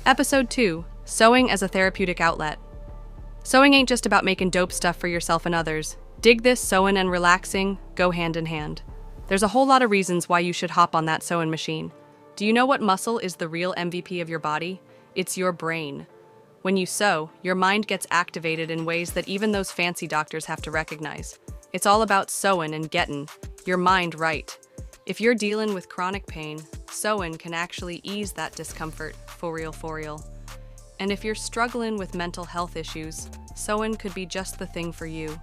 Episode 2, Sewing as a Therapeutic Outlet. Sewing ain't just about making dope stuff for yourself and others. Dig this, sewing and relaxing go hand in hand. There's a whole lot of reasons why you should hop on that sewing machine. Do you know what muscle is the real MVP of your body? It's your brain. When you sew, your mind gets activated in ways that even those fancy doctors have to recognize. It's all about sewing and getting your mind right. If you're dealing with chronic pain, sewing can actually ease that discomfort, for real. And if you're struggling with mental health issues, sewing could be just the thing for you.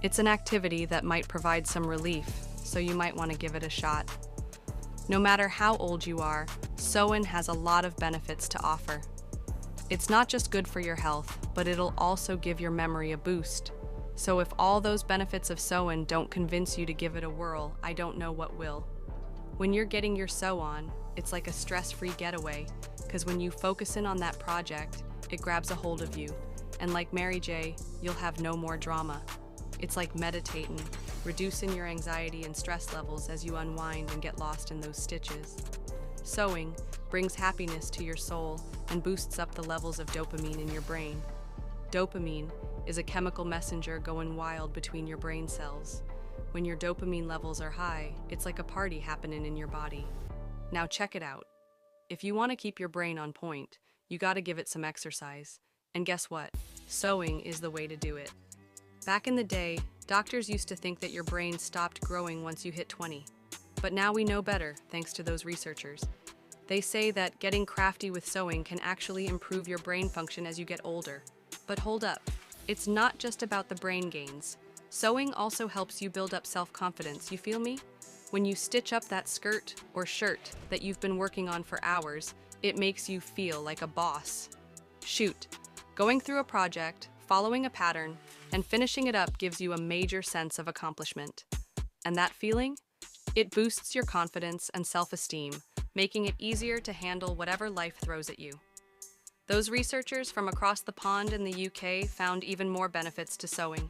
It's an activity that might provide some relief, so you might want to give it a shot. No matter how old you are, sewing has a lot of benefits to offer. It's not just good for your health, but it'll also give your memory a boost. So if all those benefits of sewing don't convince you to give it a whirl, I don't know what will. When you're getting your sew on, it's like a stress-free getaway, because when you focus in on that project, it grabs a hold of you. And like Mary J, you'll have no more drama. It's like meditating, reducing your anxiety and stress levels as you unwind and get lost in those stitches. Sewing brings happiness to your soul and boosts up the levels of dopamine in your brain. Dopamine is a chemical messenger going wild between your brain cells. When your dopamine levels are high, it's like a party happening in your body. Now check it out. If you want to keep your brain on point, you gotta give it some exercise. And guess what? Sewing is the way to do it. Back in the day, doctors used to think that your brain stopped growing once you hit 20. But now we know better, thanks to those researchers. They say that getting crafty with sewing can actually improve your brain function as you get older. But hold up, it's not just about the brain gains. Sewing also helps you build up self-confidence, you feel me? When you stitch up that skirt or shirt that you've been working on for hours, it makes you feel like a boss. Shoot, going through a project, following a pattern, and finishing it up gives you a major sense of accomplishment. And that feeling? It boosts your confidence and self-esteem, making it easier to handle whatever life throws at you. Those researchers from across the pond in the UK found even more benefits to sewing.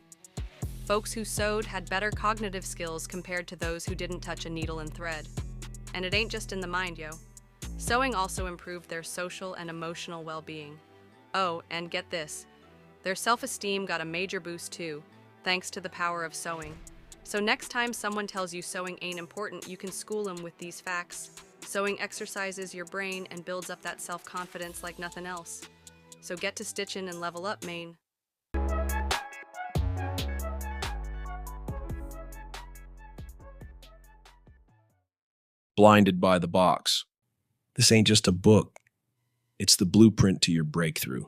Folks who sewed had better cognitive skills compared to those who didn't touch a needle and thread. And it ain't just in the mind, yo. Sewing also improved their social and emotional well-being. Oh, and get this, their self-esteem got a major boost too, thanks to the power of sewing. So next time someone tells you sewing ain't important, you can school them with these facts. Sewing exercises your brain and builds up that self-confidence like nothing else. So get to stitching and level up, Maine. Blinded by the box. This ain't just a book. It's the blueprint to your breakthrough.